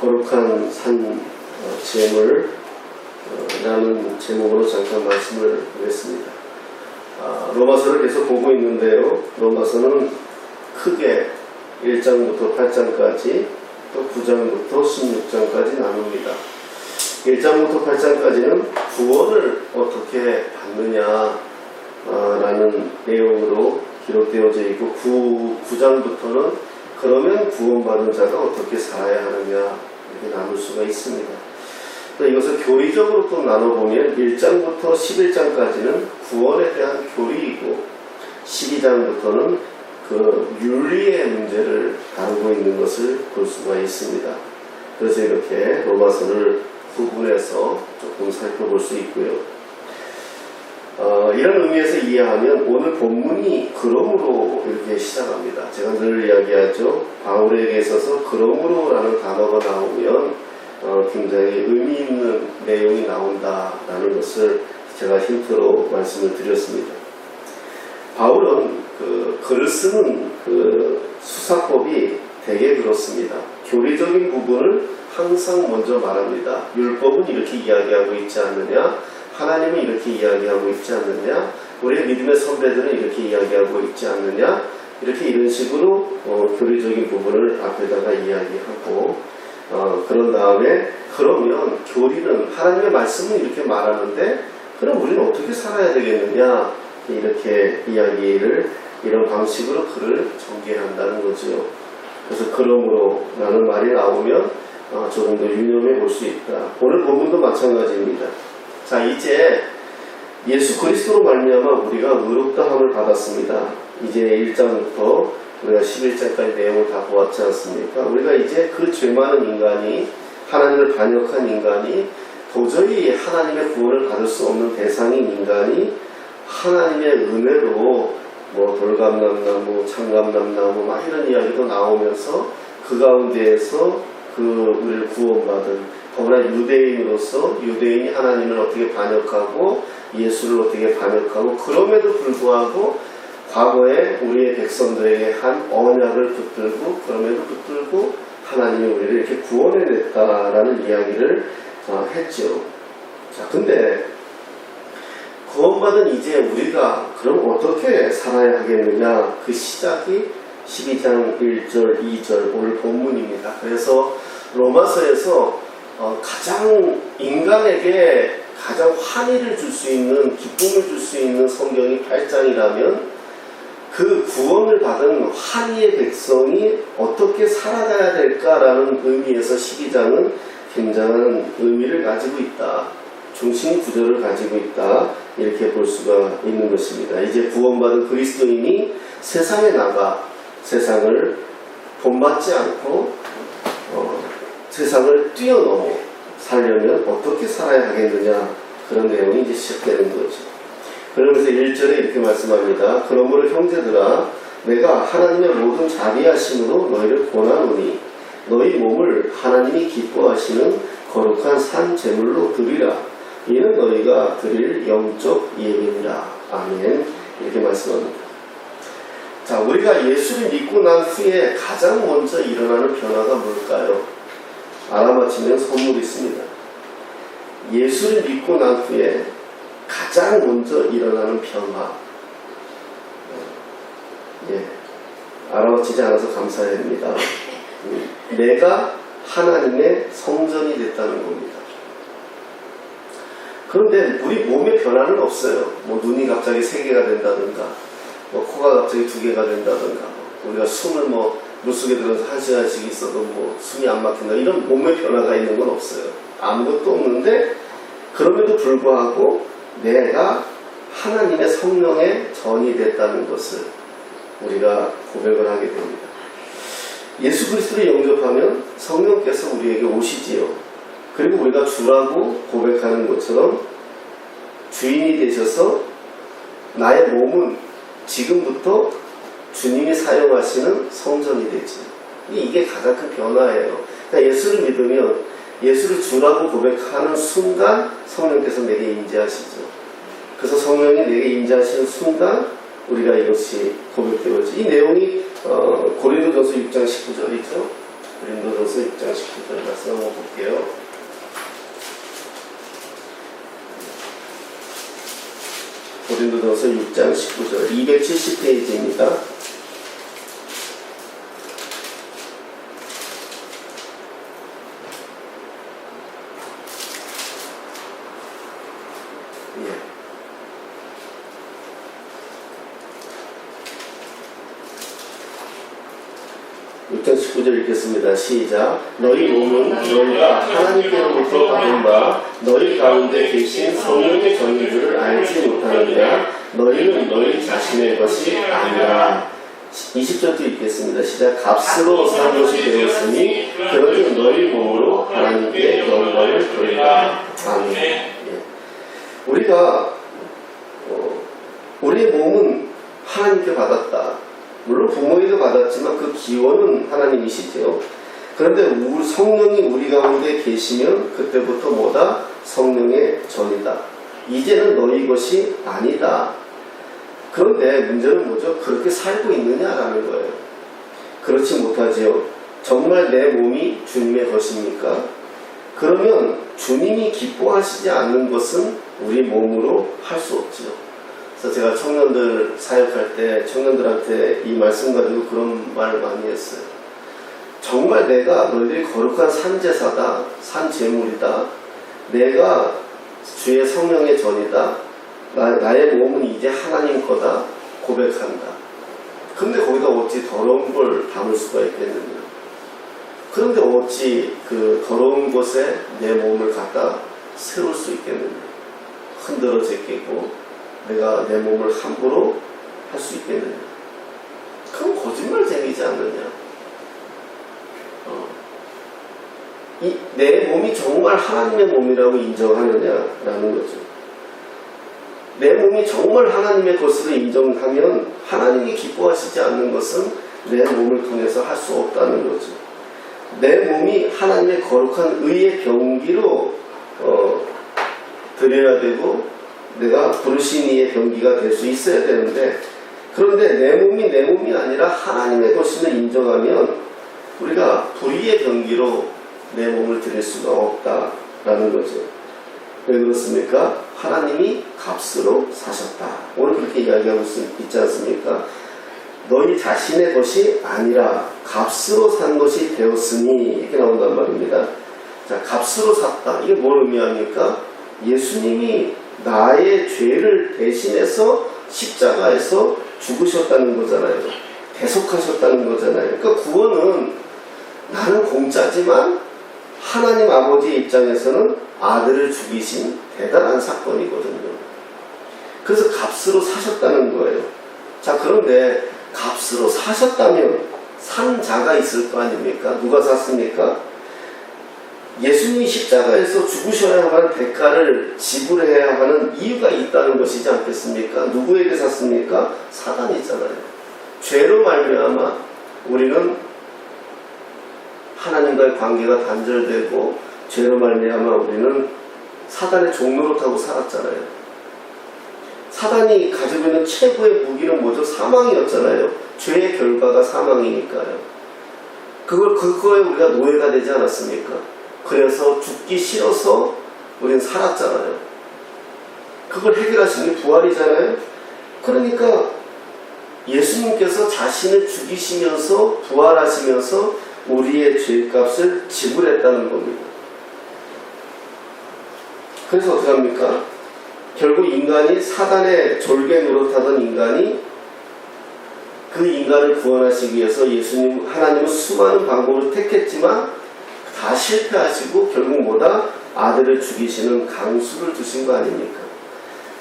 거룩한 산 제물 라는 제목으로 잠깐 말씀을 드렸습니다. 로마서를 계속 보고 있는데요. 로마서는 크게 1장부터 8장까지 또 9장부터 16장까지 나눕니다. 1장부터 8장까지는 구원을 어떻게 받느냐 라는 내용으로 기록되어져 있고 9장부터는 그러면 구원받은 자가 어떻게 살아야 하느냐 이렇게 나눌 수가 있습니다. 또 이것을 교리적으로 또 나눠보면 1장부터 11장까지는 구원에 대한 교리이고 12장부터는 그 윤리의 문제를 다루고 있는 것을 볼 수가 있습니다. 그래서 이렇게 로마서를 구분해서 조금 살펴볼 수 있고요. 이런 의미에서 이해하면 오늘 본문이 그러므로 이렇게 시작합니다. 제가 늘 이야기하죠. 바울에게 있어서 그러므로라는 단어가 나오면 굉장히 의미 있는 내용이 나온다라는 것을 제가 힌트로 말씀을 드렸습니다. 바울은 글을 쓰는 수사법이 되게 그렇습니다. 교리적인 부분을 항상 먼저 말합니다. 율법은 이렇게 이야기하고 있지 않느냐? 하나님은 이렇게 이야기하고 있지 않느냐? 우리의 믿음의 선배들은 이렇게 이야기하고 있지 않느냐? 이렇게 이런 식으로 교리적인 부분을 앞에다가 이야기하고 그런 다음에 그러면 교리는 하나님의 말씀은 이렇게 말하는데 그럼 우리는 어떻게 살아야 되겠느냐? 이렇게 이야기를 이런 방식으로 글을 전개한다는 거죠. 그래서 그러므로 라는 말이 나오면 조금 더 유념해 볼 수 있다. 오늘 본문도 마찬가지입니다. 자, 이제 예수 그리스도로 말미암아 우리가 의롭다함을 받았습니다. 이제 1장부터 우리가 11장까지 내용을 다 보았지 않습니까? 우리가 이제 그 죄 많은 인간이 하나님을 반역한 인간이 도저히 하나님의 구원을 받을 수 없는 대상인 인간이 하나님의 은혜로 돌감람나무, 창감람나무 막 이런 이야기도 나오면서 그 가운데에서 우리를 구원받은 더구나 유대인으로서 유대인이 하나님을 어떻게 반역하고 예수를 어떻게 반역하고 그럼에도 불구하고 과거에 우리의 백성들에게 한 언약을 붙들고 그럼에도 붙들고 하나님이 우리를 이렇게 구원해냈다라는 이야기를 했죠. 자, 근데 구원받은 이제 우리가 그럼 어떻게 살아야 하겠느냐? 그 시작이 12장 1절, 2절 오늘 본문입니다. 그래서 로마서에서 가장 인간에게 가장 환희를 줄 수 있는 기쁨을 줄 수 있는 성경이 8장이라면 그 구원을 받은 환희의 백성이 어떻게 살아가야 될까라는 의미에서 12장은 굉장한 의미를 가지고 있다. 중심 구조를 가지고 있다. 이렇게 볼 수가 있는 것입니다. 이제 구원받은 그리스도인이 세상에 나가 세상을 본받지 않고 세상을 뛰어넘어 살려면 어떻게 살아야 하겠느냐 그런 내용이 이제 시작되는 거죠. 그러면서 1절에 이렇게 말씀합니다. 그러므로 형제들아 내가 하나님의 모든 자비하심으로 너희를 권하노니 너희 몸을 하나님이 기뻐하시는 거룩한 산 제물로 드리라. 이는 너희가 드릴 영적 예배니라. 아멘. 이렇게 말씀합니다. 자, 우리가 예수를 믿고 난 후에 가장 먼저 일어나는 변화가 뭘까요? 알아맞히면 선물이 있습니다. 예수를 믿고 난 후에 가장 먼저 일어나는 변화. 알아맞히지 않아서 감사해야 됩니다. 내가 하나님의 성전이 됐다는 겁니다. 그런데 우리 몸에 변화는 없어요. 눈이 갑자기 3개가 된다든가, 코가 갑자기 2개가 된다든가, 우리가 숨을 물속에 들어서 1시간씩 있어도 숨이 안 막힌다. 이런 몸의 변화가 있는 건 없어요. 아무것도 없는데, 그럼에도 불구하고 내가 하나님의 성령의 전이 됐다는 것을 우리가 고백을 하게 됩니다. 예수 그리스도를 영접하면 성령께서 우리에게 오시지요. 그리고 우리가 주라고 고백하는 것처럼 주인이 되셔서 나의 몸은 지금부터 주님이 사용하시는 성전이 되지. 이게 가장 큰 변화예요. 그러니까 예수를 믿으면 예수를 주라고 고백하는 순간 성령께서 내게 임재하시죠. 그래서 성령이 내게 임재하시는 순간 우리가 이것이 고백되어지죠. 이 내용이 고린도전서 6장 19절이죠. 고린도전서 6장 19절 말씀 한번 볼게요. 고린도전서 6장 19절 270페이지입니다. 예. 6장 19절 읽겠습니다. 시작. 너희 몸은 너희가 하나님께로부터 받은 바 너희 가운데 계신 성령의 전인 줄을 알지 못하느냐. 너희는 너희 자신의 것이 아니라. 20절도 읽겠습니다. 시작. 값으로 산 것이 되었으니 그러니 너희 몸으로 하나님께 영광을 돌리라. 아멘. 예. 우리가 우리의 몸은 하나님께 받았다. 물론 부모에도 받았지만 그 기원은 하나님이시죠. 그런데 성령이 우리 가운데 계시면 그때부터 뭐다? 성령의 전이다. 이제는 너희 것이 아니다. 그런데 문제는 뭐죠? 그렇게 살고 있느냐라는 거예요. 그렇지 못하지요. 정말 내 몸이 주님의 것입니까? 그러면 주님이 기뻐하시지 않는 것은 우리 몸으로 할 수 없죠. 그래서 제가 청년들 사역할 때 청년들한테 이 말씀 가지고 그런 말을 많이 했어요. 정말 내가 너희들이 거룩한 산제사다, 산제물이다, 내가 주의 성령의 전이다, 나의 몸은 이제 하나님 거다 고백한다. 근데 거기다 어찌 더러운 걸 담을 수가 있겠느냐. 그런데 어찌 그 더러운 곳에 내 몸을 갖다 세울 수 있겠느냐. 흔들어 제끼고 내가 내 몸을 함부로 할 수 있겠느냐. 그건 거짓말쟁이지 않느냐. 내 몸이 정말 하나님의 몸이라고 인정하느냐라는 거죠. 내 몸이 정말 하나님의 것으로 인정하면 하나님이 기뻐하시지 않는 것은 내 몸을 통해서 할 수 없다는 거죠. 내 몸이 하나님의 거룩한 의의 병기로 드려야 되고 내가 부르신 이의 병기가 될 수 있어야 되는데, 그런데 내 몸이 아니라 하나님의 것임을 인정하면 우리가 불의의 병기로 내 몸을 드릴 수가 없다라는 거죠. 왜 그렇습니까? 하나님이 값으로 사셨다. 오늘 그렇게 이야기하고 있지 않습니까? 너희 자신의 것이 아니라 값으로 산 것이 되었으니, 이렇게 나온단 말입니다. 자, 값으로 샀다. 이게 뭘 의미합니까? 예수님이 나의 죄를 대신해서 십자가에서 죽으셨다는 거잖아요. 대속하셨다는 거잖아요. 그러니까 구원은 나는 공짜지만 하나님 아버지의 입장에서는 아들을 죽이신 대단한 사건이거든요. 그래서 값으로 사셨다는 거예요. 자, 그런데 값으로 사셨다면 산 자가 있을 거 아닙니까? 누가 샀습니까? 예수님이 십자가에서 죽으셔야 하는 대가를 지불해야 하는 이유가 있다는 것이지 않겠습니까? 누구에게 샀습니까? 사단이잖아요. 죄로 말미암아 우리는 하나님과의 관계가 단절되고, 죄로 말미암아 우리는 사단의 종노릇하고 살았잖아요. 사단이 가지고 있는 최고의 무기는 뭐죠? 사망이었잖아요. 죄의 결과가 사망이니까요. 그거에 우리가 노예가 되지 않았습니까? 그래서 죽기 싫어서 우리는 살았잖아요. 그걸 해결하시는 게 부활이잖아요. 그러니까 예수님께서 자신을 죽이시면서 부활하시면서 우리의 죄값을 지불했다는 겁니다. 그래서 어떻게 합니까? 결국 인간이 사단의 졸개 노릇하던 인간이 그 인간을 구원하시기 위해서 하나님은 수많은 방법을 택했지만 다 실패하시고 결국 뭐다? 아들을 죽이시는 강수를 두신 거 아닙니까?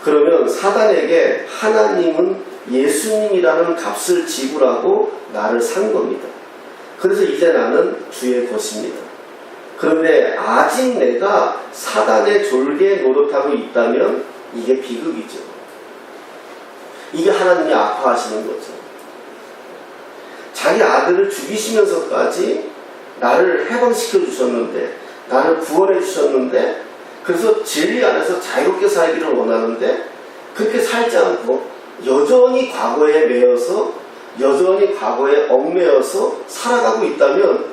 그러면 사단에게 하나님은 예수님이라는 값을 지불하고 나를 산 겁니다. 그래서 이제 나는 주의 것입니다. 그런데 아직 내가 사단의 졸개 노릇하고 있다면 이게 비극이죠. 이게 하나님이 아파하시는 거죠. 자기 아들을 죽이시면서까지 나를 해방시켜 주셨는데, 나를 구원해 주셨는데, 그래서 진리 안에서 자유롭게 살기를 원하는데 그렇게 살지 않고 여전히 과거에 매여서, 여전히 과거에 얽매여서 살아가고 있다면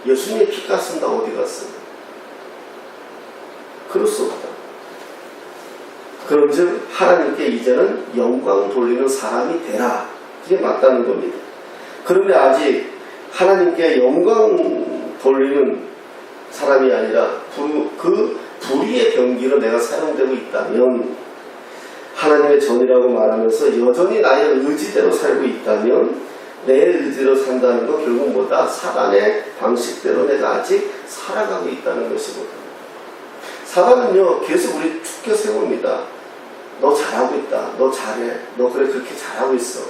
예수님의 피값은 다 어디 갔어요? 그럴 수 없다. 그런즉 하나님께 이제는 영광 돌리는 사람이 되라. 그게 맞다는 겁니다. 그런데 아직 하나님께 영광 돌리는 사람이 아니라 그 불의의 병기로 내가 사용되고 있다면, 하나님의 전이라고 말하면서 여전히 나의 의지대로 살고 있다면, 내 의지로 산다는 건 결국 뭐다? 사단의 방식대로 내가 아직 살아가고 있다는 것이거든요. 사단은요, 계속 우리 축켜 세웁니다. 너 잘하고 있다. 너 잘해. 너 그래, 그렇게 잘하고 있어.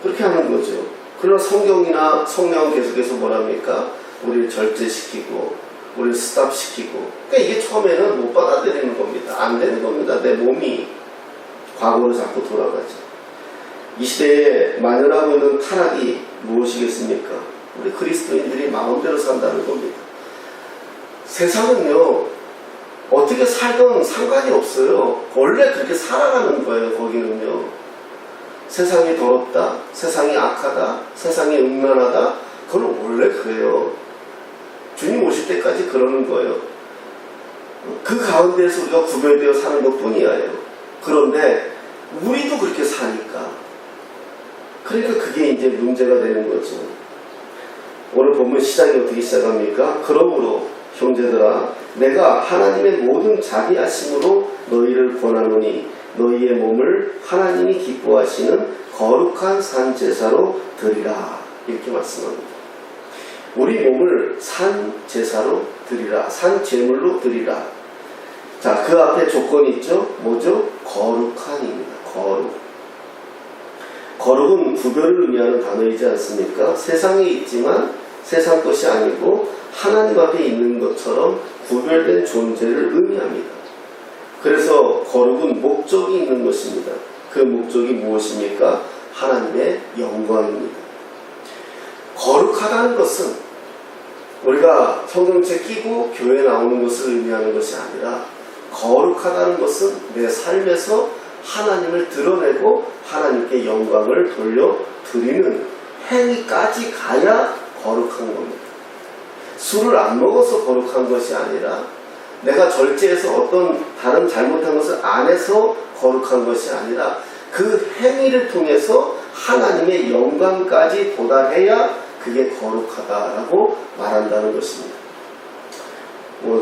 그렇게 하는 거죠. 그러나 성경이나 성령은 계속해서 뭐랍니까? 우리를 절제시키고, 우리를 스탑시키고. 그러니까 이게 처음에는 못 받아들이는 겁니다. 안 되는 겁니다. 내 몸이 과거로 자꾸 돌아가죠. 이 시대에 만연하고 있는 타락이 무엇이겠습니까? 우리 그리스도인들이 마음대로 산다는 겁니다. 세상은요, 어떻게 살든 상관이 없어요. 원래 그렇게 살아가는 거예요. 거기는요. 세상이 더럽다, 세상이 악하다, 세상이 음란하다, 그건 원래 그래요. 주님 오실 때까지 그러는 거예요. 그 가운데서 우리가 구별되어 사는 것 뿐이에요. 그런데 우리도 그렇게 사니까, 그러니까 그게 이제 문제가 되는 거죠. 오늘 본문 시작이 어떻게 시작합니까? 그러므로 형제들아, 내가 하나님의 모든 자비하심으로 너희를 권하노니 너희의 몸을 하나님이 기뻐하시는 거룩한 산 제사로 드리라. 이렇게 말씀합니다. 우리 몸을 산 제사로 드리라. 산 제물로 드리라. 자, 그 앞에 조건이 있죠. 뭐죠? 거룩한입니다. 거룩. 거룩은 구별을 의미하는 단어이지 않습니까? 세상에 있지만 세상 것이 아니고 하나님 앞에 있는 것처럼 구별된 존재를 의미합니다. 그래서 거룩은 목적이 있는 것입니다. 그 목적이 무엇입니까? 하나님의 영광입니다. 거룩하다는 것은 우리가 성경책 끼고 교회에 나오는 것을 의미하는 것이 아니라, 거룩하다는 것은 내 삶에서 하나님을 드러내고 하나님께 영광을 돌려드리는 행위까지 가야 거룩한 겁니다. 술을 안 먹어서 거룩한 것이 아니라, 내가 절제해서 어떤 다른 잘못한 것을 안 해서 거룩한 것이 아니라, 그 행위를 통해서 하나님의 영광까지 도달해야 그게 거룩하다라고 말한다는 것입니다.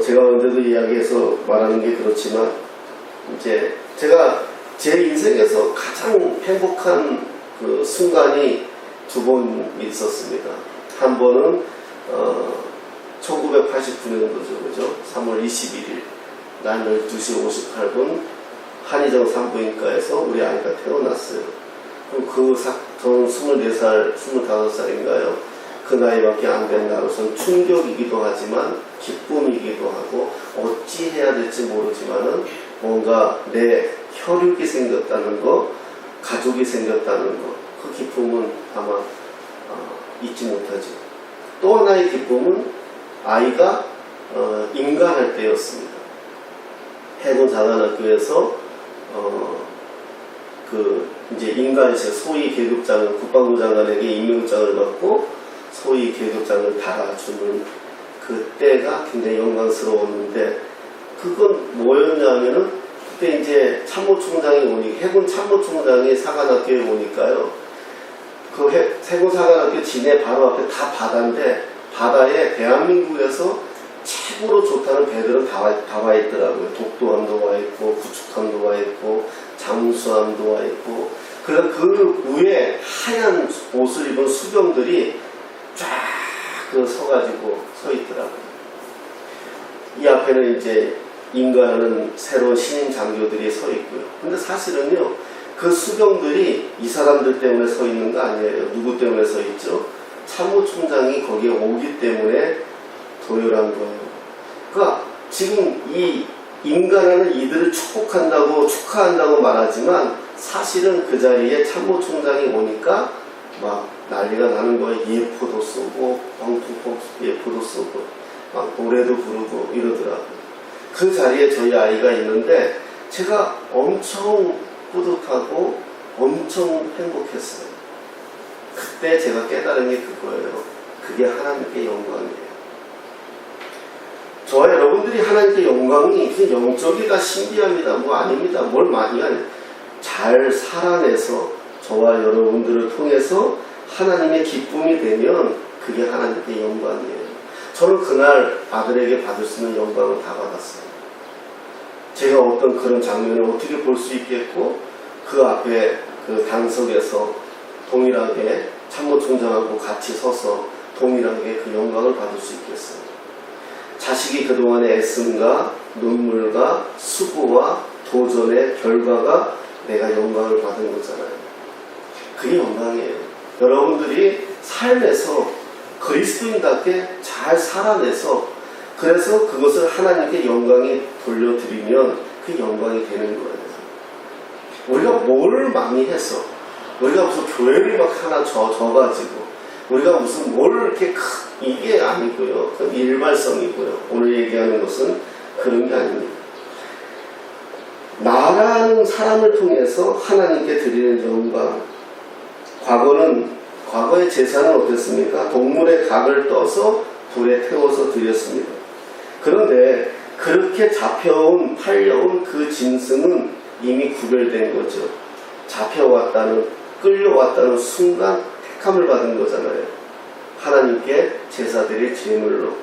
제가 언제도 이야기해서 말하는 게 그렇지만, 이제 제가 제 인생에서 가장 행복한 그 순간이 두 번 있었습니다. 한 번은 1989년도죠, 그죠? 3월 21일 날 12시 58분 한의정 산부인과에서 우리 아이가 태어났어요. 그럼 저는 24살, 25살인가요? 그 나이밖에 안 된 나로서는 충격이기도 하지만 기쁨이기도 하고, 어찌 해야 될지 모르지만은 뭔가 내 혈육이 생겼다는 거, 가족이 생겼다는 거, 그 기쁨은 아마 잊지 못하죠. 또 하나의 기쁨은 아이가 임관할 때였습니다. 해군사관학교에서 이제 임관실, 소위 계급장을, 국방부 장관에게 임명장을 받고 소위 계급장을 달아주는 그때가 굉장히 영광스러웠는데, 그건 뭐였냐면은, 그때 이제 참모총장이 해군 참모총장이 사관학교에 오니까요, 그 해군 사관학교 진해 바로 앞에 다 바다인데, 바다에 대한민국에서 최고로 좋다는 배들은 다 와 있더라고요. 독도함도 와 있고, 구축함도 와 있고, 잠수함도 와 있고. 그래서 그 위에 하얀 옷을 입은 수병들이 쫙 서가지고 서 있더라고요. 이 앞에는 이제 임관하는 새로운 신임 장교들이 서 있고요. 근데 사실은요, 그 수병들이 이 사람들 때문에 서 있는 거 아니에요. 누구 때문에 서 있죠? 참모총장이 거기에 오기 때문에 도열한 거예요. 그러니까 지금 이 임관하는 이들을 축하한다고 말하지만, 사실은 그 자리에 참모총장이 오니까 막 난리가 나는 거예요. 예포도 쏘고, 방풍포 예포도 쏘고, 막 노래도 부르고 이러더라고요. 그 자리에 저희 아이가 있는데 제가 엄청 뿌듯하고 엄청 행복했어요. 그때 제가 깨달은 게 그거예요. 그게 하나님께 영광이에요. 저와 여러분들이 하나님께 영광이 무슨 영적이다 신비합니다 뭐 아닙니다. 뭘 많이 잘 살아내서 저와 여러분들을 통해서 하나님의 기쁨이 되면 그게 하나님께 영광이에요. 저는 그날 아들에게 받을 수 있는 영광을 다 받았어요. 제가 어떤 그런 장면을 어떻게 볼 수 있겠고 그 앞에 그 당석에서 동일하게 참모총장하고 같이 서서 동일하게 그 영광을 받을 수 있겠어요. 자식이 그동안의 애씀과 눈물과 수고와 도전의 결과가 내가 영광을 받은 거잖아요. 그게 영광이에요. 여러분들이 삶에서 그리스도인답게 잘 살아내서 그래서 그것을 하나님께 영광이 돌려드리면 그 영광이 되는 거예요. 우리가 뭘 많이 해서 우리가 무슨 교회를 막 하나 져가지고 우리가 무슨 뭘 이렇게 이게 아니고요. 그건 일발성이고요. 오늘 얘기하는 것은 그런 게 아닙니다. 나라는 사람을 통해서 하나님께 드리는 영광. 과거의 제사는 어땠습니까? 동물의 각을 떠서 불에 태워서 드렸습니다. 그런데 그렇게 팔려온 그 짐승은 이미 구별된 거죠. 끌려왔다는 순간 택함을 받은 거잖아요. 하나님께 제사 드릴 제물로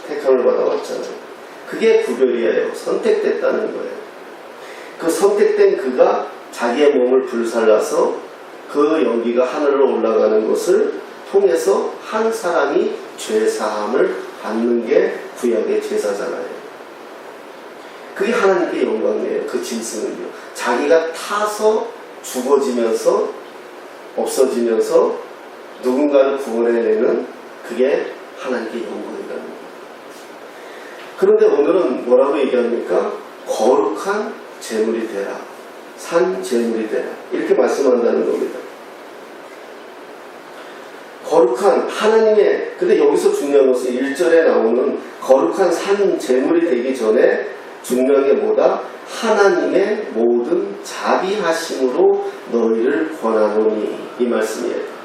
택함을 받아왔잖아요. 그게 구별이에요. 선택됐다는 거예요. 그 선택된 그가 자기의 몸을 불살라서 그 연기가 하늘로 올라가는 것을 통해서 한 사람이 죄사함을 받는 게 구약의 제사잖아요. 그게 하나님께 영광이에요. 그 짐승은요. 자기가 타서 죽어지면서 없어지면서 누군가를 구원해내는 그게 하나님께 영광이라는 거예요. 그런데 오늘은 뭐라고 얘기합니까? 거룩한 제물이 되라. 산 제물이 되라. 이렇게 말씀한다는 겁니다. 거룩한 하나님의, 근데 여기서 중요한 것은 1절에 나오는 거룩한 산 제물이 되기 전에 중요한 게 뭐다? 하나님의 모든 자비하심으로 너희를 권하노니, 이 말씀이에요.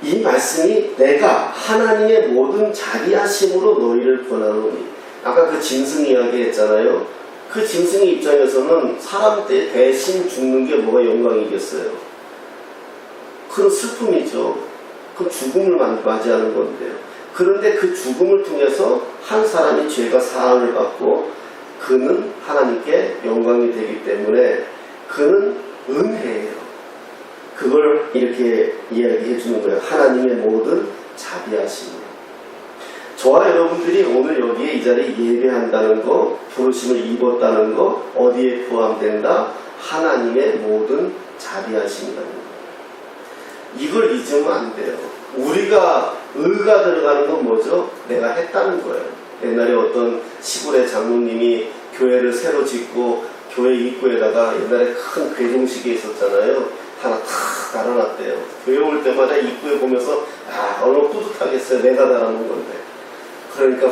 이 말씀이 내가 하나님의 모든 자비하심으로 너희를 권하노니, 아까 그 짐승 이야기 했잖아요. 그 짐승의 입장에서는 사람 때 대신 죽는 게 뭐가 영광이겠어요? 그런 슬픔이죠. 그 죽음을 맞이하는 건데요. 그런데 그 죽음을 통해서 한 사람이 죄가 사함을 받고 그는 하나님께 영광이 되기 때문에 그는 은혜예요. 그걸 이렇게 이야기해 주는 거예요. 하나님의 모든 자비하심이에요. 저와 여러분들이 오늘 여기에 이 자리에 예배한다는 거, 부르심을 입었다는 거 어디에 포함된다? 하나님의 모든 자비하심이라는 거. 이걸 잊으면 안 돼요. 우리가 의가 들어가는 건 뭐죠? 내가 했다는 거예요. 옛날에 어떤 시골의 장로님이 교회를 새로 짓고 교회 입구에다가 옛날에 큰 괴종식이 있었잖아요. 하나 탁 달아놨대요. 교회 올 때마다 입구에 보면서 얼마나 뿌듯하겠어요. 내가 달아놓은 건데. 그러니까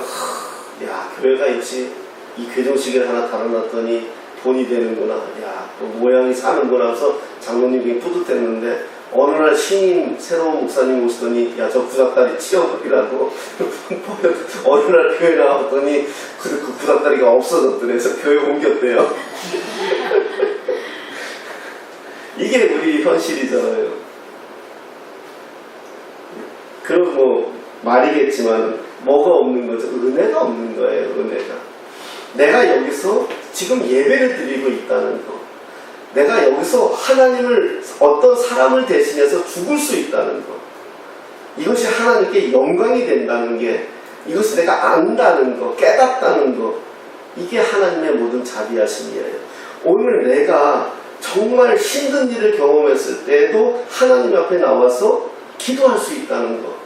야, 교회가 역시 이 괴종식을 하나 달아놨더니 돈이 되는구나. 야, 또 모양이 사는구나 해서 장로님이 뿌듯했는데 어느 날 신임 새로운 목사님 오시더니 야, 저 구닥다리 치워버리라고 어느 날 교회 나왔더니 그 구닥다리가 없어졌더래. 그래서 교회 옮겼대요. 이게 우리 현실이잖아요. 그럼 뭐 말이겠지만 뭐가 없는 거죠? 은혜가 없는 거예요. 은혜가. 내가 여기서 지금 예배를 드리고 있다는 거, 내가 여기서 하나님을 어떤 사람을 대신해서 죽을 수 있다는 거, 이것이 하나님께 영광이 된다는 게, 이것을 내가 안다는 거, 깨닫다는 거, 이게 하나님의 모든 자비하심이에요. 오늘 내가 정말 힘든 일을 경험했을 때도 하나님 앞에 나와서 기도할 수 있다는 거,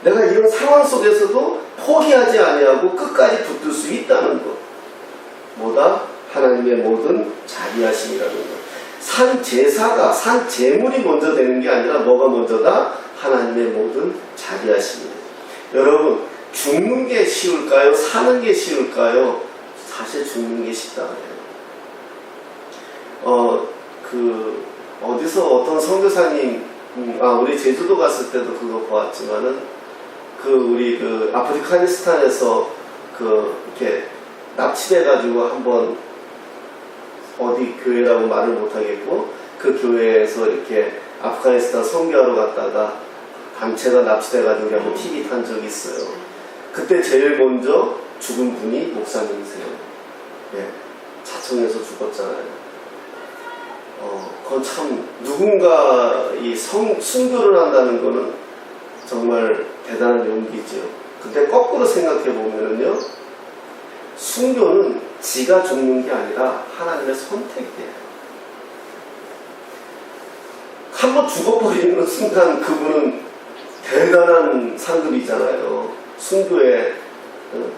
내가 이런 상황 속에서도 포기하지 아니하고 끝까지 붙들 수 있다는 것, 뭐다? 하나님의 모든 자비하심이라는 것. 산 제사가, 산 제물이 먼저 되는 게 아니라 뭐가 먼저다? 하나님의 모든 자비하심이에요. 여러분, 죽는 게 쉬울까요? 사는 게 쉬울까요? 사실 죽는 게 쉽다 그래요. 어디서 어떤 선교사님 우리 제주도 갔을 때도 그거 보았지만은, 우리 아프가니스탄에서 이렇게 납치돼가지고 한번 어디 교회라고 말을 못하겠고, 그 교회에서 이렇게 아프가니스탄 선교하러 갔다가 단체가 납치돼가지고 한번 TV 탄 적이 있어요. 그때 제일 먼저 죽은 분이 목사님이세요. 예, 자청해서 죽었잖아요. 그건 참, 누군가 순교를 한다는 거는 정말 대단한 용기죠. 근데 거꾸로 생각해 보면은요, 순교는 지가 죽는 게 아니라 하나님의 선택이에요. 한번 죽어버리는 순간 그분은 대단한 상급이잖아요. 순교의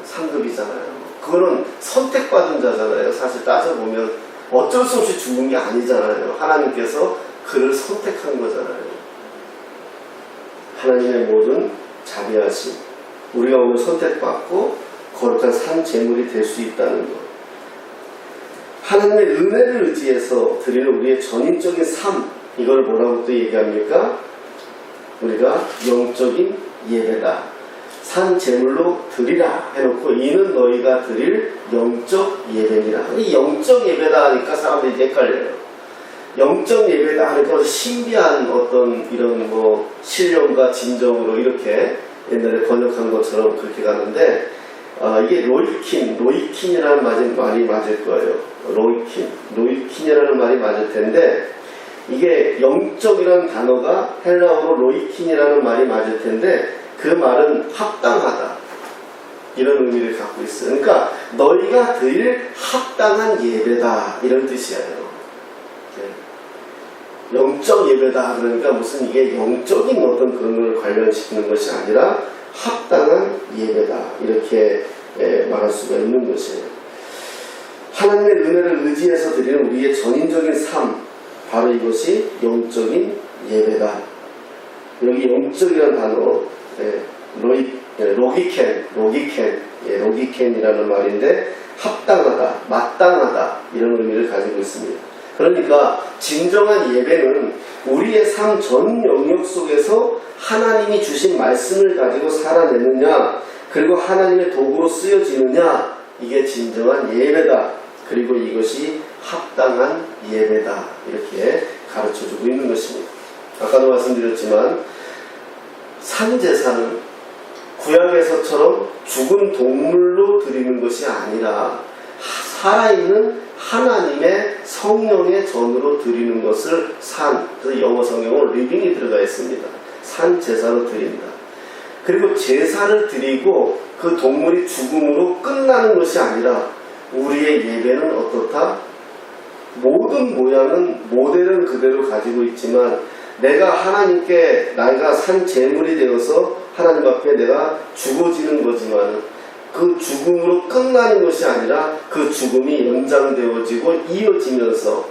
상급이잖아요. 그거는 선택받은 자잖아요. 사실 따져보면 어쩔 수 없이 죽는 게 아니잖아요. 하나님께서 그를 선택한 거잖아요. 하나님의 모든 자비하심, 우리가 오늘 선택받고 거룩한 산 제물이 될 수 있다는 것, 하나님의 은혜를 의지해서 드리는 우리의 전인적인 삶, 이걸 뭐라고 또 얘기합니까? 우리가 영적인 예배다, 산 제물로 드리라 해놓고 이는 너희가 드릴 영적 예배니라. 이 영적 예배다 하니까 사람들이 헷갈려요. 영적 예배다 하니까 신비한 어떤 이런 신령과 진정으로 이렇게 옛날에 번역한 것처럼 그렇게 가는데, 이게 로이킨이라는 말이 맞을 거예요. 로이킨이라는 말이 맞을 텐데, 이게 영적이라는 단어가 헬라어로 로이킨이라는 말이 맞을 텐데, 그 말은 합당하다, 이런 의미를 갖고 있어요. 그러니까 너희가 드릴 합당한 예배다, 이런 뜻이에요. 영적 예배다 그러니까 무슨 이게 영적인 어떤 그런 걸 관련시키는 것이 아니라 합당한 예배다, 이렇게 말할 수가 있는 것이에요. 하나님의 은혜를 의지해서 드리는 우리의 전인적인 삶, 바로 이것이 영적인 예배다. 여기 영적이라는 단어, 로기켄이라는 말인데, 합당하다, 마땅하다, 이런 의미를 가지고 있습니다. 그러니까 진정한 예배는 우리의 삶 전 영역 속에서 하나님이 주신 말씀을 가지고 살아내느냐, 그리고 하나님의 도구로 쓰여지느냐, 이게 진정한 예배다. 그리고 이것이 합당한 예배다, 이렇게 가르쳐주고 있는 것입니다. 아까도 말씀드렸지만 산제사는 구약에서처럼 죽은 동물로 드리는 것이 아니라 살아있는 하나님의 성령의 전으로 드리는 것을 그래서 영어 성경은 리빙이 들어가 있습니다. 산제사로 드린다. 그리고 제사를 드리고 그 동물이 죽음으로 끝나는 것이 아니라 우리의 예배는 어떻다? 모든 모델은 그대로 가지고 있지만 내가 하나님께 내가 산 제물이 되어서 하나님 앞에 내가 죽어지는 거지만 그 죽음으로 끝나는 것이 아니라 그 죽음이 연장되어지고 이어지면서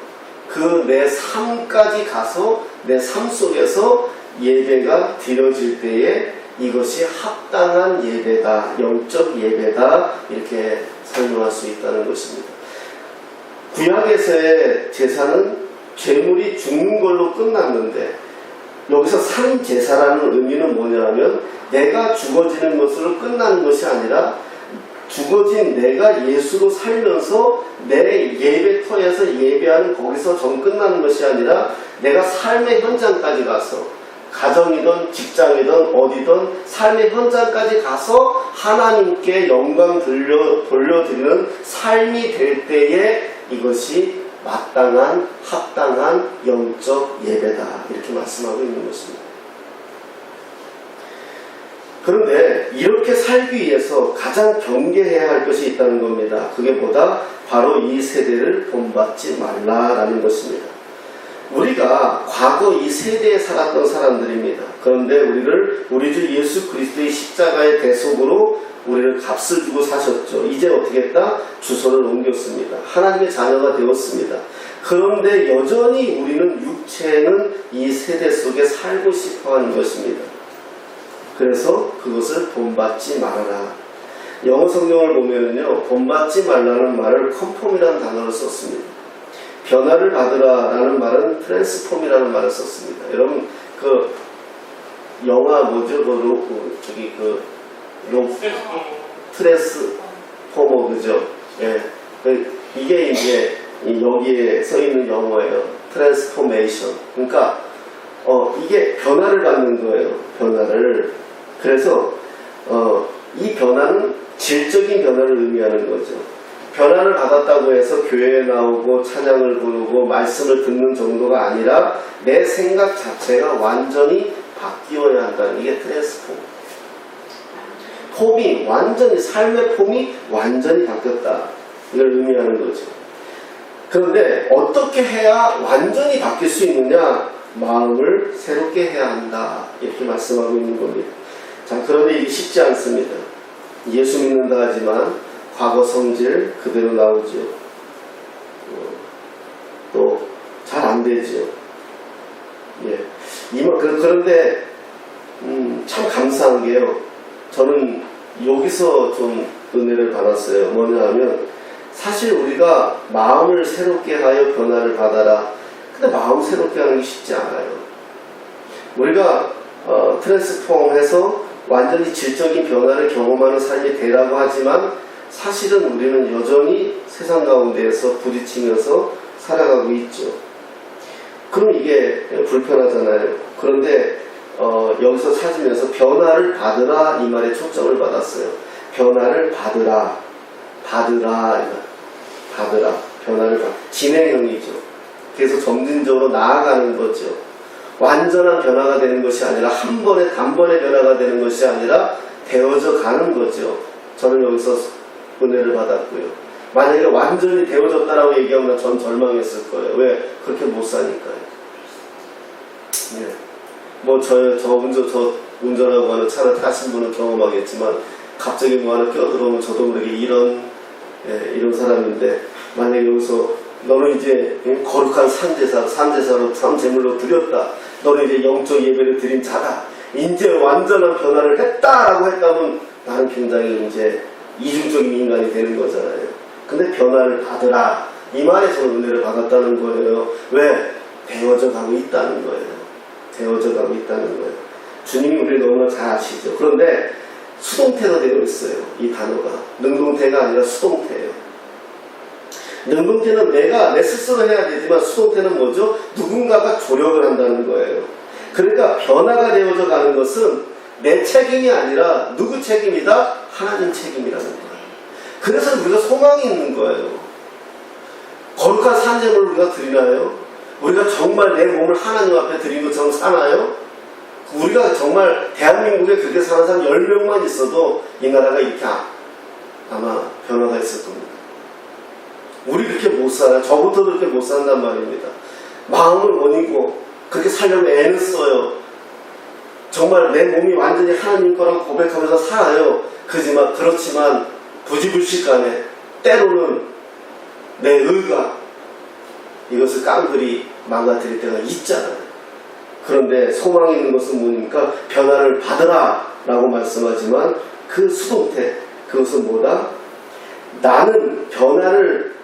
그 내 삶까지 가서 내 삶 속에서 예배가 드려질 때에 이것이 합당한 예배다, 영적 예배다, 이렇게 설명할 수 있다는 것입니다. 구약에서의 제사는 죄물이 죽는 걸로 끝났는데 여기서 산제사라는 의미는 뭐냐면 내가 죽어지는 것으로 끝나는 것이 아니라 죽어진 내가 예수로 살면서 내 예배터에서 예배하는 거기서 전 끝나는 것이 아니라 내가 삶의 현장까지 가서 가정이든 직장이든 어디든 삶의 현장까지 가서 하나님께 영광 돌려드리는 삶이 될 때에 이것이 마땅한 합당한 영적 예배다, 이렇게 말씀하고 있는 것입니다. 그런데 이렇게 살기 위해서 가장 경계해야 할 것이 있다는 겁니다. 그게 뭐다? 바로 이 세대를 본받지 말라라는 것입니다. 우리가 과거 이 세대에 살았던 사람들입니다. 그런데 우리 주 예수 그리스도의 십자가의 대속으로 우리를 값을 주고 사셨죠. 이제 어떻게 했다? 주소를 옮겼습니다. 하나님의 자녀가 되었습니다. 그런데 여전히 우리는 육체는 이 세대 속에 살고 싶어 하는 것입니다. 그래서 그것을 본받지 말아라. 영어 성경을 보면은요, 본받지 말라는 말을 컨폼이라는 단어를 썼습니다. 변화를 받으라 라는 말은 트랜스폼이라는 말을 썼습니다. 여러분, 그 영화 뭐죠? 트랜스포머 그죠? 예. 이게 이제 여기에 써 있는 영어예요. 트랜스포메이션. 그러니까 이게 변화를 받는 거예요. 변화를. 그래서 이 변화는 질적인 변화를 의미하는 거죠. 변화를 받았다고 해서 교회에 나오고 찬양을 부르고 말씀을 듣는 정도가 아니라 내 생각 자체가 완전히 바뀌어야 한다는 이게 트랜스폼. 폼이 완전히 삶의 폼이 완전히 바뀌었다. 이걸 의미하는 거죠. 그런데 어떻게 해야 완전히 바뀔 수 있느냐? 마음을 새롭게 해야 한다. 이렇게 말씀하고 있는 겁니다. 자, 그런데 이게 쉽지 않습니다. 예수 믿는다 하지만 과거 성질 그대로 나오죠. 또 잘 안 되죠. 예. 그런데 참 감사한 게요. 저는 여기서 좀 은혜를 받았어요. 뭐냐 하면 사실 우리가 마음을 새롭게 하여 변화를 받아라. 근데 마음 새롭게 하는 게 쉽지 않아요. 우리가 트랜스폼해서 완전히 질적인 변화를 경험하는 삶이 되라고 하지만 사실은 우리는 여전히 세상 가운데에서 부딪히면서 살아가고 있죠. 그럼 이게 불편하잖아요. 그런데 여기서 찾으면서 변화를 받으라 이 말에 초점을 받았어요. 변화를 받으라. 변화를 진행형이죠. 그래서 점진적으로 나아가는 거죠. 완전한 변화가 되는 것이 아니라 한 번에 단번에 변화가 되는 것이 아니라 되어져 가는 거죠. 저는 여기서 은혜를 받았고요. 만약에 완전히 되어졌다라고 얘기하면 전 절망했을 거예요. 왜? 그렇게 못 사니까요. 예. 뭐 저 운전하고 하는 차를 타신 분은 경험하겠지만 갑자기 뭐 하나 껴들어오면 저도 모르게 이런 사람인데 만약에 여기서 너는 이제 거룩한 산제사로 참제물로 드렸다. 너는 이제 영적 예배를 드린 자다. 이제 완전한 변화를 했다라고 했다면 나는 굉장히 이제 이중적인 인간이 되는 거잖아요. 근데 변화를 받으라. 이 말에 저는 은혜를 받았다는 거예요. 왜? 되어져 가고 있다는 거예요. 되어져 가고 있다는 거예요. 주님이 우리 너무나 잘 아시죠. 그런데 수동태가 되어 있어요. 이 단어가. 능동태가 아니라 수동태예요. 능동태는 내 스스로 해야 되지만 수동태는 뭐죠? 누군가가 조력을 한다는 거예요. 그러니까 변화가 되어져 가는 것은 내 책임이 아니라 누구 책임이다? 하나님 책임이라는 거예요. 그래서 우리가 소망이 있는 거예요. 거룩한 산제물을 우리가 드리나요? 우리가 정말 내 몸을 하나님 앞에 드린 것처럼 사나요? 우리가 정말 대한민국에 그렇게 사는 사람 10명만 있어도 이 나라가 이렇게 아마 변화가 있을 겁니다. 우리 그렇게 못 살아요. 저부터 그렇게 못 산단 말입니다. 마음을 원이고 그렇게 살려고 애는 써요. 정말 내 몸이 완전히 하나님 거라고 고백하면서 살아요. 그렇지만 부지불식간에 때로는 내 의가 이것을 깡그리 망가뜨릴 때가 있잖아요. 그런데 소망이 있는 것은 뭡니까? 변화를 받으라 라고 말씀하지만 그 수동태, 그것은 뭐다? 나를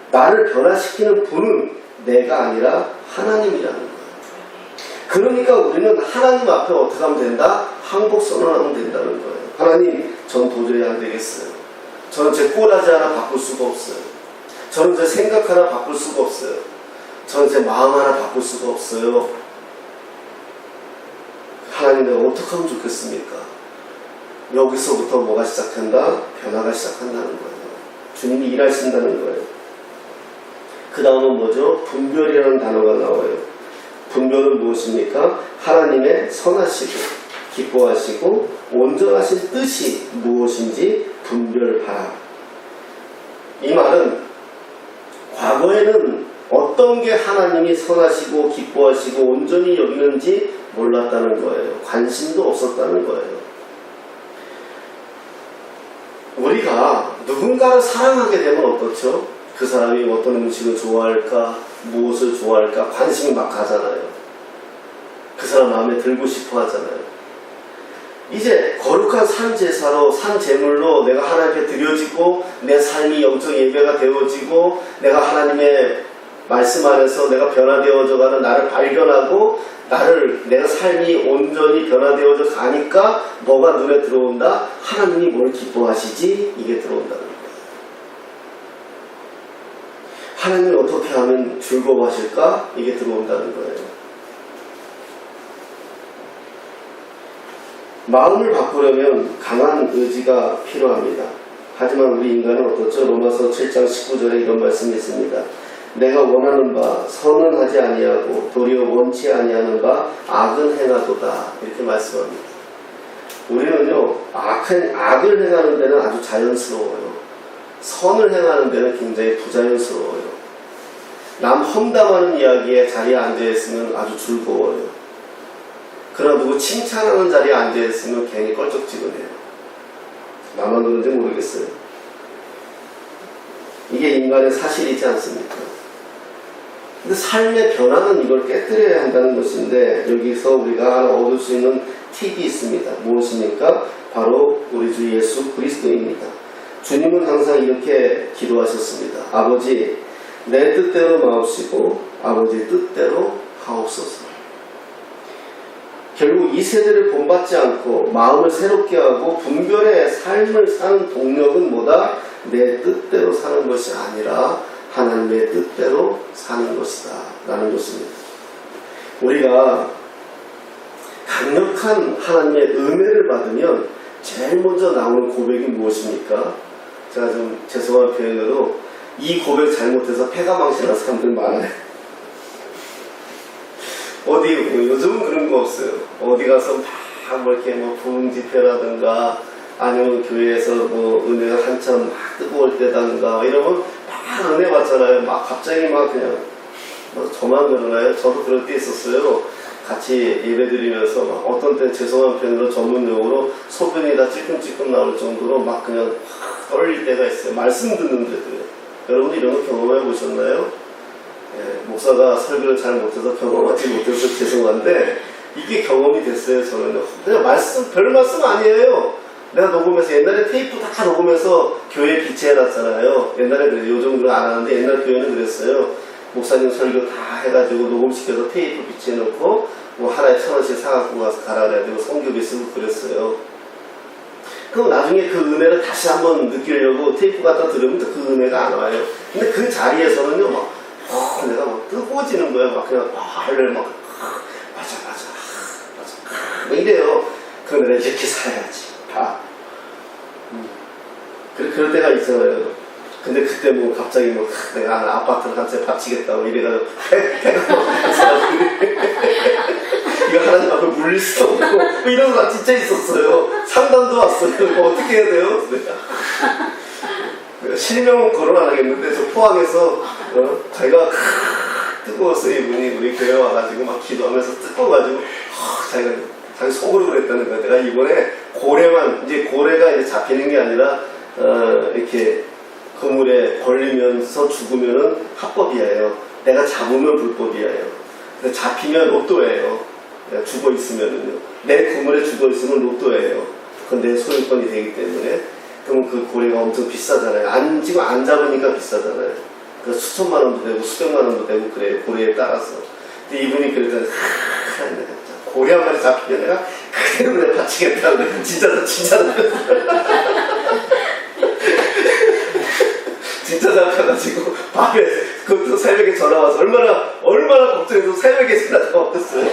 변화시키는 분은 내가 아니라 하나님이라는 거예요. 그러니까 우리는 하나님 앞에 어떻게 하면 된다? 항복 선언하면 된다는 거예요. 하나님, 전 도저히 안 되겠어요. 저는 제 꼬라지 하나 바꿀 수가 없어요. 저는 제 생각 하나 바꿀 수가 없어요. 저는 제 마음 하나 바꿀 수가 없어요. 하나님, 내가 어떻게 하면 좋겠습니까? 여기서부터 뭐가 시작한다? 변화가 시작한다는 거예요. 주님이 일하신다는 거예요. 그 다음은 뭐죠? 분별이라는 단어가 나와요. 분별은 무엇입니까? 하나님의 선하시고 기뻐하시고 온전하신 뜻이 무엇인지 분별하라. 이 말은 과거에는 어떤 게 하나님이 선하시고 기뻐하시고 온전히 여기는지 몰랐다는 거예요. 관심도 없었다는 거예요. 우리가 누군가를 사랑하게 되면 어떻죠? 그 사람이 어떤 음식을 좋아할까, 무엇을 좋아할까 관심이 막 가잖아요. 그 사람 마음에 들고 싶어 하잖아요. 이제 거룩한 산제사로 산제물로 내가 하나님께 드려지고 내 삶이 영적 예배가 되어지고 내가 하나님의 말씀 안에서 내가 변화되어져가는 나를 발견하고 내가 삶이 온전히 변화되어져 가니까 뭐가 눈에 들어온다? 하나님이 뭘 기뻐하시지? 이게 들어온다는 거예요. 하나님이 어떻게 하면 즐거워하실까? 이게 들어온다는 거예요. 마음을 바꾸려면 강한 의지가 필요합니다. 하지만 우리 인간은 어떻죠? 로마서 7장 19절에 이런 말씀이 있습니다. 내가 원하는 바 선은 하지 아니하고 도리어 원치 아니하는 바 악은 행하도다. 이렇게 말씀합니다. 우리는요, 악을 행하는 데는 아주 자연스러워요. 선을 행하는 데는 굉장히 부자연스러워요. 남 험담하는 이야기에 자리에 앉아있으면 아주 즐거워요. 그러나 누구 칭찬하는 자리에 앉아있으면 괜히 껄쩍지근해요. 나만 그런지 모르겠어요. 이게 인간의 사실이지 않습니까? 근데 삶의 변화는 이걸 깨뜨려야 한다는 것인데, 여기서 우리가 하나 얻을 수 있는 팁이 있습니다. 무엇입니까? 바로 우리 주 예수 그리스도입니다. 주님은 항상 이렇게 기도하셨습니다. 아버지, 내 뜻대로 마옵시고 아버지 뜻대로 하옵소서. 결국 이 세대를 본받지 않고 마음을 새롭게 하고 분별의 삶을 사는 동력은 뭐다? 내 뜻대로 사는 것이 아니라 하나님의 뜻대로 사는 것이다 라는 것입니다. 우리가 강력한 하나님의 은혜를 받으면 제일 먼저 나오는 고백이 무엇입니까? 제가 좀 죄송한 표현으로 이 고백 잘못해서 폐가 망신하는 사람들 많아요. 요즘은 그런 거 없어요. 어디 가서 막 이렇게 부흥 집회라든가 아니면 교회에서 은혜가 한참 막 뜨거울 때다든가 이러면 막 은혜 받잖아요. 막 갑자기 막 그냥 저만 그러나요? 저도 그럴 때 있었어요. 같이 예배 드리면서 막 어떤 때 죄송한 표현으로 전문 용어로 소변이 다 찔끔찔끔 나올 정도로 막 그냥 떨릴 때가 있어요. 말씀 듣는데도요. 여러분 이런 거 경험해 보셨나요? 예, 목사가 설교를 잘 못해서 경험하지 못해서 죄송한데 이게 경험이 됐어요. 저는 그냥 별 말씀 아니에요. 내가 녹음해서 옛날에 테이프 다 녹음해서 교회에 비치해놨잖아요. 옛날에 그래요. 요즘은 안 하는데 옛날 교회는 그랬어요. 목사님 설교 다 해가지고 녹음시켜서 테이프 비치해놓고 하나에 1,000원씩 사갖고 가서 가라 그래가지고 성교비 쓰고 그랬어요. 그럼 나중에 그 은혜를 다시 한번 느끼려고 테이프 갖다 들으면 그 은혜가 안 와요. 근데 그 자리에서는요 내가 막 뜨거워지는 거야. 막 그냥 말을 막 맞아 이래요. 그 은혜를 이렇게 살아야지. 그럴 때가 있잖아요. 근데 그때 갑자기 내가 아파트를 한 채 바치겠다고 이래가지고 이거 하나님 앞에 물릴 수도 없고 이런 거 진짜 있었어요. 상담도 왔어요. 이거 어떻게 해야 돼요? 실명 거론 안 하겠는데 저 포항에서 자기가 뜨거웠어요. 이분이 우리 교회 와가지고 막 기도하면서 뜨거워가지고 자기 속으로 그랬다는 거야. 내가 이번에 고래가 이제 잡히는 게 아니라 이렇게 그물에 걸리면서 죽으면은 합법이에요. 내가 잡으면 불법이에요. 근데 잡히면 로또예요. 내가 죽어 있으면은요. 내 그물에 죽어 있으면 로또예요. 그건 내 소유권이 되기 때문에. 그러면 그 고래가 엄청 비싸잖아요. 지금 안 잡으니까 비싸잖아요. 그래서 수천만 원도 되고 수백만 원도 되고 그래요. 고래에 따라서. 근데 이분이 그랬더니 고래 한 마리 잡히면 내가 그대로 내가 바치겠다고 진짜 진짜 잡혀가지고 밤에 그것도 새벽에 전화와서 얼마나 걱정해서 새벽에 전화가 왔겠어요.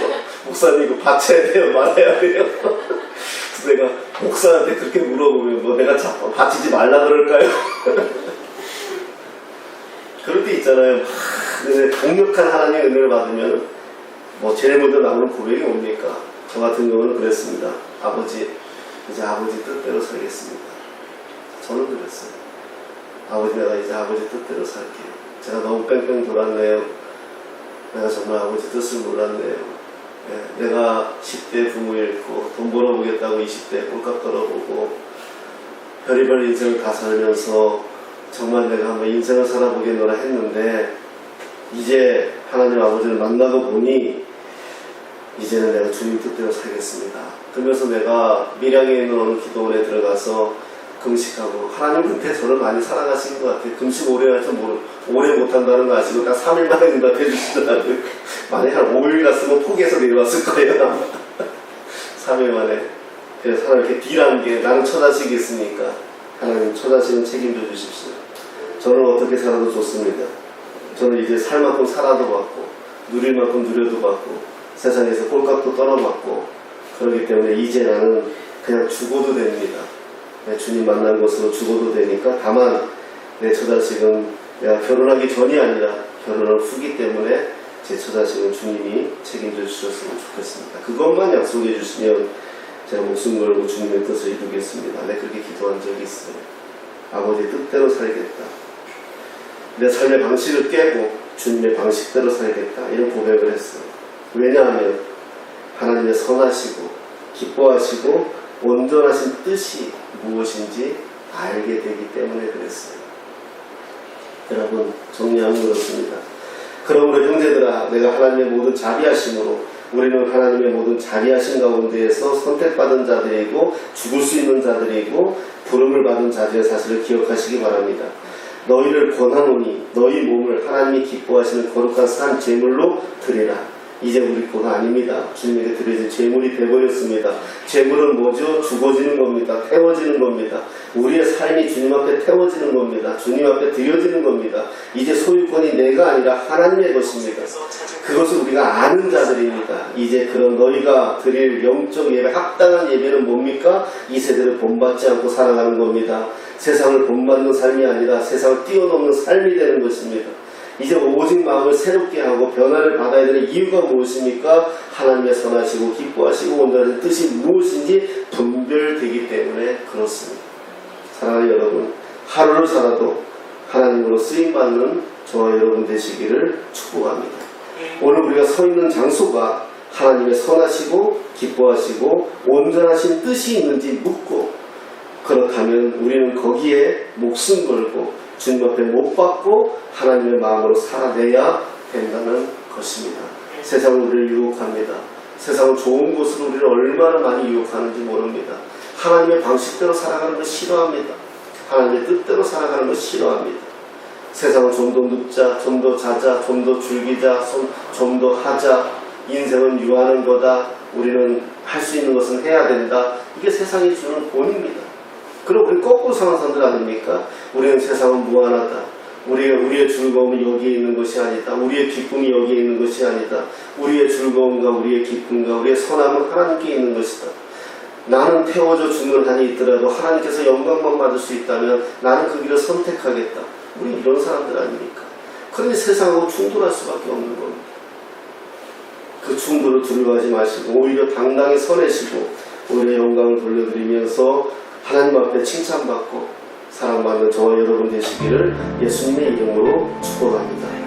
목사님 이거 바쳐야 돼요? 말아야 돼요? 그래서 내가 목사한테 그렇게 물어보면 내가 바치지 말라 그럴까요? 그럴 때 있잖아요. 강력한 하나님의 은혜를 받으면 제일 먼저 나오는 고백이 뭡니까? 저 같은 경우는 그랬습니다. 아버지, 이제 아버지 뜻대로 살겠습니다. 저는 그랬어요. 아버지, 내가 이제 아버지 뜻대로 살게요. 제가 너무 뺑뺑 돌았네요. 내가 정말 아버지 뜻을 몰랐네요. 내가 10대 부모 잃고 돈 벌어보겠다고 20대 꼴값 떨어보고 별의별 인생을 다 살면서 정말 내가 한번 인생을 살아보겠노라 했는데 이제 하나님 아버지를 만나고 보니 이제는 내가 주님 뜻대로 살겠습니다. 그러면서 내가 밀양에 있는 어느 기도원에 들어가서 금식하고 하나님 그때 저를 많이 사랑하신 것 같아요. 금식 오래 할지 오래 못한다는 거 아시고 딱 3일 만에 응답해 주시더라고요. 만약에 한 5일 갔으면 포기해서 내려왔을 거예요. 3일 만에. 그래서 하나님 이렇게 딜한 게 나는 처자식이겠습니까? 하나님 처자식은 책임져 주십시오. 저는 어떻게 살아도 좋습니다. 저는 이제 살 만큼 살아도 받고 누릴 만큼 누려도 받고 세상에서 꼴값도 떨어받고 그렇기 때문에 이제 나는 그냥 죽어도 됩니다. 주님 만난 것으로 죽어도 되니까 다만 내 처자식은 내가 결혼하기 전이 아니라 결혼을 후기 때문에 제 처자식은 주님이 책임져 주셨으면 좋겠습니다. 그것만 약속해 주시면 제가 목숨 걸고 주님의 뜻을 이루겠습니다. 네, 그렇게 기도한 적이 있어요. 아버지 뜻대로 살겠다. 내 삶의 방식을 깨고 주님의 방식대로 살겠다. 이런 고백을 했어요. 왜냐하면 하나님의 선하시고 기뻐하시고 온전하신 뜻이 무엇인지 알게 되기 때문에 그랬어요. 여러분, 정리하면 그렇습니다. 그러므로 형제들아, 내가 하나님의 모든 자비하심으로 우리는 하나님의 모든 자비하심 가운데에서 선택받은 자들이고 죽을 수 있는 자들이고 부름을 받은 자들의 사실을 기억하시기 바랍니다. 너희를 권하노니 너희 몸을 하나님이 기뻐하시는 거룩한 산 제물로 드리라. 이제 우리 거가 아닙니다. 주님에게 드려진 제물이 되어버렸습니다. 제물은 뭐죠? 죽어지는 겁니다. 태워지는 겁니다. 우리의 삶이 주님 앞에 태워지는 겁니다. 주님 앞에 드려지는 겁니다. 이제 소유권이 내가 아니라 하나님의 것입니다. 그것을 우리가 아는 자들입니다. 이제 그런 너희가 드릴 영적 예배, 합당한 예배는 뭡니까? 이 세대를 본받지 않고 살아가는 겁니다. 세상을 본받는 삶이 아니라 세상을 뛰어넘는 삶이 되는 것입니다. 이제 오직 마음을 새롭게 하고 변화를 받아야 되는 이유가 무엇입니까? 하나님의 선하시고 기뻐하시고 온전한 뜻이 무엇인지 분별되기 때문에 그렇습니다. 사랑하는 여러분, 하루를 살아도 하나님으로 쓰임받는 저와 여러분 되시기를 축복합니다. 오늘 우리가 서 있는 장소가 하나님의 선하시고 기뻐하시고 온전하신 뜻이 있는지 묻고, 그렇다면 우리는 거기에 목숨 걸고 주님 앞에 못 받고 하나님의 마음으로 살아내야 된다는 것입니다. 세상은 우리를 유혹합니다. 세상은 좋은 곳으로 우리를 얼마나 많이 유혹하는지 모릅니다. 하나님의 방식대로 살아가는 걸 싫어합니다. 하나님의 뜻대로 살아가는 걸 싫어합니다. 세상은 좀 더 눕자, 좀 더 자자, 좀 더 즐기자, 좀 더 하자, 인생은 유하는 거다, 우리는 할 수 있는 것은 해야 된다. 이게 세상이 주는 본입니다. 그럼 우리 거꾸로 사는 사람들 아닙니까? 우리는 세상은 무한하다. 우리의 즐거움은 여기에 있는 것이 아니다. 우리의 기쁨이 여기에 있는 것이 아니다. 우리의 즐거움과 우리의 기쁨과 우리의 선함은 하나님께 있는 것이다. 나는 태워져 죽는 한이 있더라도 하나님께서 영광만 받을 수 있다면 나는 그 길을 선택하겠다. 우리 이런 사람들 아닙니까? 그러니 세상하고 충돌할 수밖에 없는 겁니다. 그 충돌을 두려워하지 마시고 오히려 당당히 서내시고 오히려 영광을 돌려드리면서 하나님 앞에 칭찬받고 사랑받는 저와 여러분 되시기를 예수님의 이름으로 축복합니다.